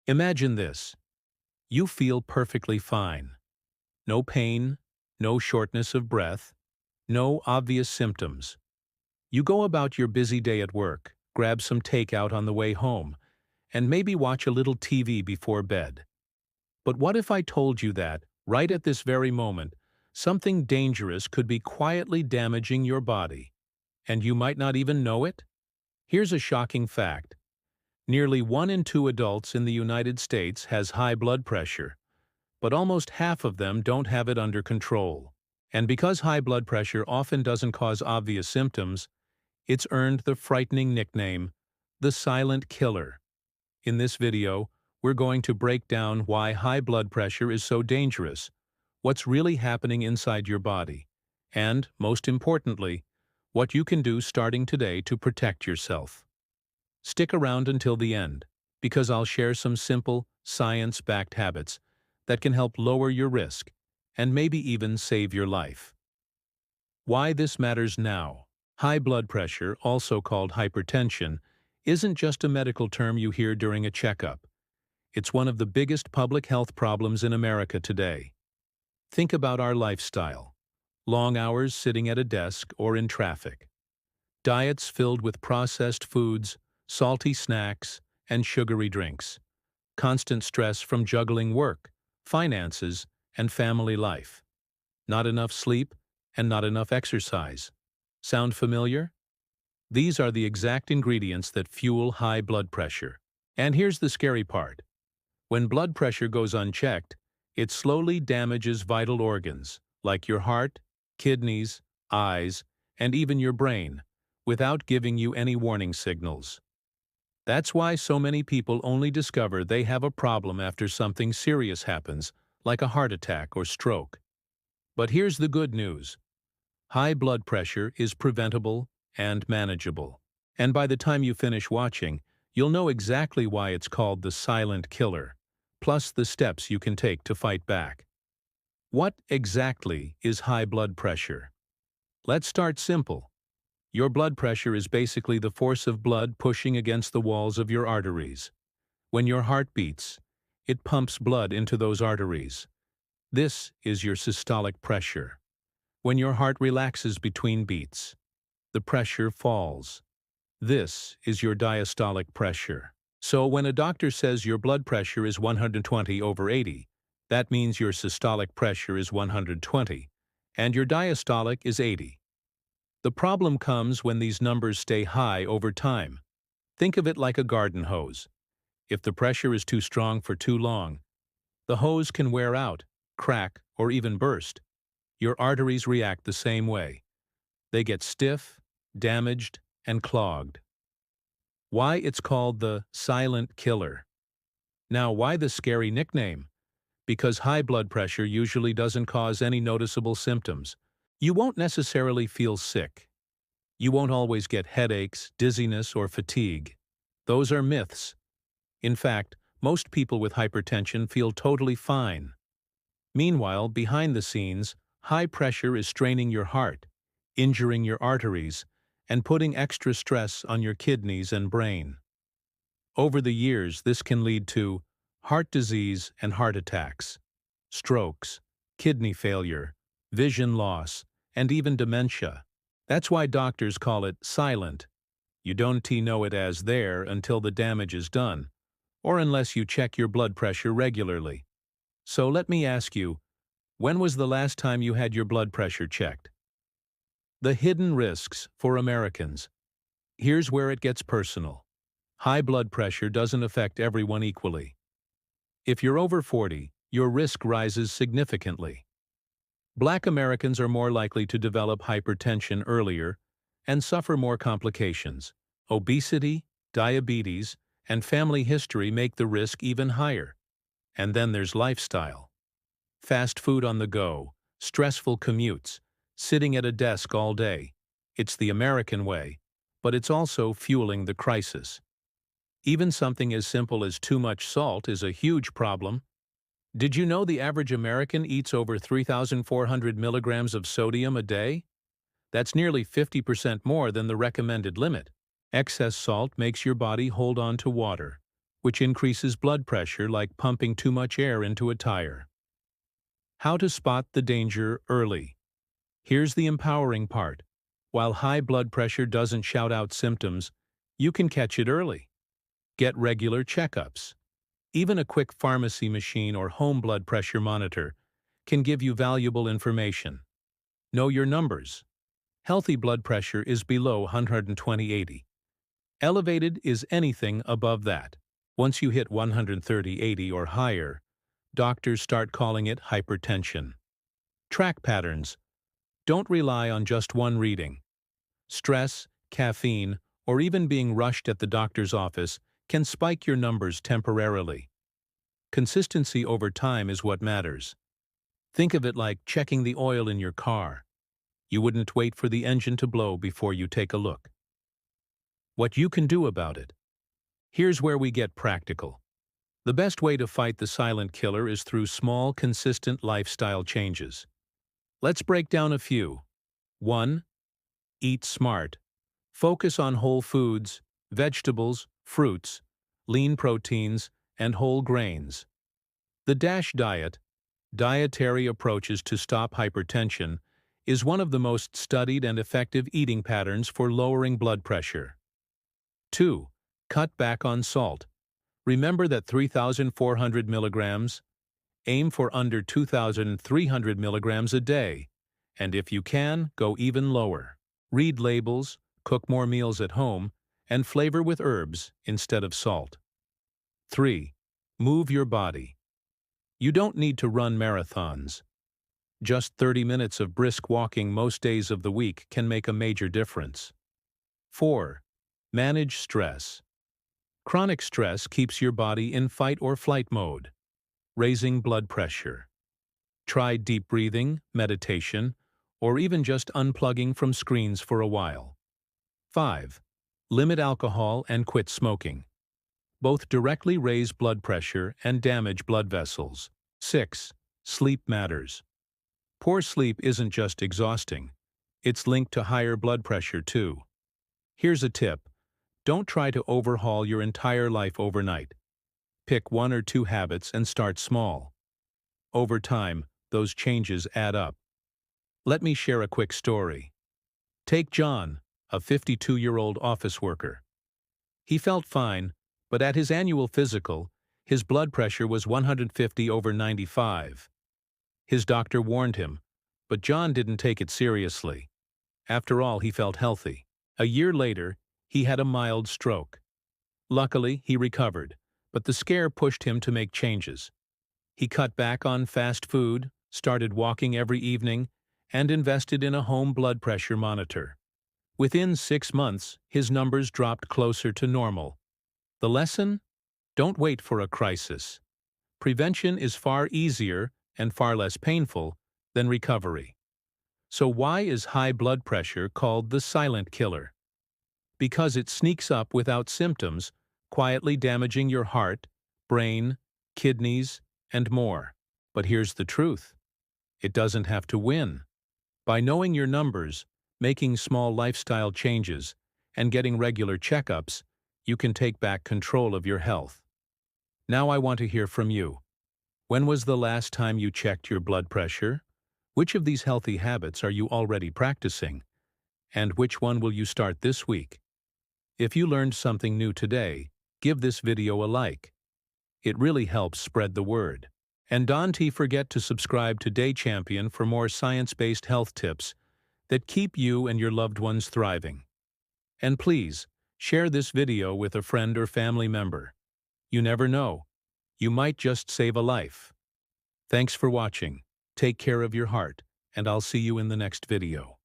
Imagine this. You feel perfectly fine. No pain, no shortness of breath, no obvious symptoms. You go about your busy day at work, grab some takeout on the way home, and maybe watch a little TV before bed. But what if I told you that, right at this very moment, something dangerous could be quietly damaging your body, and you might not even know it? Here's a shocking fact. Nearly 1 in 2 adults in the United States has high blood pressure, but almost half of them don't have it under control. And because high blood pressure often doesn't cause obvious symptoms, it's earned the frightening nickname, the silent killer. In this video, we're going to break down why high blood pressure is so dangerous, what's really happening inside your body, and, most importantly, what you can do starting today to protect yourself. Stick around until the end, because I'll share some simple, science-backed habits that can help lower your risk and maybe even save your life. Why this matters now. High blood pressure, also called hypertension, isn't just a medical term you hear during a checkup. It's one of the biggest public health problems in America today. Think about our lifestyle. Long hours sitting at a desk or in traffic. Diets filled with processed foods, salty snacks, and sugary drinks. Constant stress from juggling work, finances, and family life. Not enough sleep and not enough exercise. Sound familiar? These are the exact ingredients that fuel high blood pressure. And here's the scary part. When blood pressure goes unchecked, it slowly damages vital organs, like your heart, kidneys, eyes, and even your brain, without giving you any warning signals. That's why so many people only discover they have a problem after something serious happens, like a heart attack or stroke. But here's the good news. High blood pressure is preventable and manageable. And by the time you finish watching, you'll know exactly why it's called the silent killer, plus the steps you can take to fight back. What exactly is high blood pressure? Let's start simple. Your blood pressure is basically the force of blood pushing against the walls of your arteries. When your heart beats, it pumps blood into those arteries. This is your systolic pressure. When your heart relaxes between beats, the pressure falls. This is your diastolic pressure. So when a doctor says your blood pressure is 120/80, that means your systolic pressure is 120, and your diastolic is 80. The problem comes when these numbers stay high over time. Think of it like a garden hose. If the pressure is too strong for too long, the hose can wear out, crack, or even burst. Your arteries react the same way. They get stiff, damaged, and clogged. Why it's called the silent killer. Now, why the scary nickname? Because high blood pressure usually doesn't cause any noticeable symptoms. You won't necessarily feel sick. You won't always get headaches, dizziness, or fatigue. Those are myths. In fact, most people with hypertension feel totally fine. Meanwhile, behind the scenes, high pressure is straining your heart, injuring your arteries, and putting extra stress on your kidneys and brain. Over the years, this can lead to heart disease and heart attacks, strokes, kidney failure, vision loss, and even dementia. That's why doctors call it silent. You don't know it as there until the damage is done, or unless you check your blood pressure regularly. So let me ask you, when was the last time you had your blood pressure checked? The hidden risks for Americans. Here's where it gets personal. High blood pressure doesn't affect everyone equally. If you're over 40, your risk rises significantly. Black Americans are more likely to develop hypertension earlier and suffer more complications. Obesity, diabetes, and family history make the risk even higher. And then there's lifestyle. Fast food on the go, stressful commutes, sitting at a desk all day. It's the American way, but it's also fueling the crisis. Even something as simple as too much salt is a huge problem. Did you know the average American eats over 3,400 milligrams of sodium a day? That's nearly 50% more than the recommended limit. Excess salt makes your body hold on to water, which increases blood pressure like pumping too much air into a tire. How to spot the danger early. Here's the empowering part. While high blood pressure doesn't shout out symptoms, you can catch it early. Get regular checkups. Even a quick pharmacy machine or home blood pressure monitor can give you valuable information. Know your numbers. Healthy blood pressure is below 120/80. Elevated is anything above that. Once you hit 130/80 or higher, doctors start calling it hypertension. Track patterns. Don't rely on just one reading. Stress, caffeine, or even being rushed at the doctor's office can spike your numbers temporarily. Consistency over time is what matters. Think of it like checking the oil in your car. You wouldn't wait for the engine to blow before you take a look. What you can do about it. Here's where we get practical. The best way to fight the silent killer is through small, consistent lifestyle changes. Let's break down a few. 1. Eat smart. Focus on whole foods, vegetables, fruits, lean proteins, and whole grains. The DASH diet, dietary approaches to stop hypertension, is one of the most studied and effective eating patterns for lowering blood pressure. 2. Cut back on salt. Remember that 3,400 milligrams? Aim for under 2,300 milligrams a day, and if you can, go even lower. Read labels, cook more meals at home, and flavor with herbs instead of salt. 3. Move your body. You don't need to run marathons. Just 30 minutes of brisk walking most days of the week can make a major difference. 4. Manage stress. Chronic stress keeps your body in fight or flight mode, raising blood pressure. Try deep breathing, meditation, or even just unplugging from screens for a while. 5. Limit alcohol and quit smoking. Both directly raise blood pressure and damage blood vessels. 6. Sleep matters. Poor sleep isn't just exhausting. It's linked to higher blood pressure too. Here's a tip. Don't try to overhaul your entire life overnight. Pick 1 or 2 habits and start small. Over time, those changes add up. Let me share a quick story. Take John, a 52-year-old office worker. He felt fine, but at his annual physical, his blood pressure was 150/95. His doctor warned him, but John didn't take it seriously. After all, he felt healthy. A year later, he had a mild stroke. Luckily, he recovered, but the scare pushed him to make changes. He cut back on fast food, started walking every evening, and invested in a home blood pressure monitor. Within 6 months, his numbers dropped closer to normal. The lesson? Don't wait for a crisis. Prevention is far easier and far less painful than recovery. So why is high blood pressure called the silent killer? Because it sneaks up without symptoms, quietly damaging your heart, brain, kidneys, and more. But here's the truth. It doesn't have to win. By knowing your numbers, making small lifestyle changes, and getting regular checkups, you can take back control of your health. Now I want to hear from you. When was the last time you checked your blood pressure? Which of these healthy habits are you already practicing? And which one will you start this week? If you learned something new today, give this video a like. It really helps spread the word. And don't forget to subscribe to Day Champion for more science-based health tips that keep you and your loved ones thriving. And please, share this video with a friend or family member. You never know. You might just save a life. Thanks for watching. Take care of your heart, and I'll see you in the next video.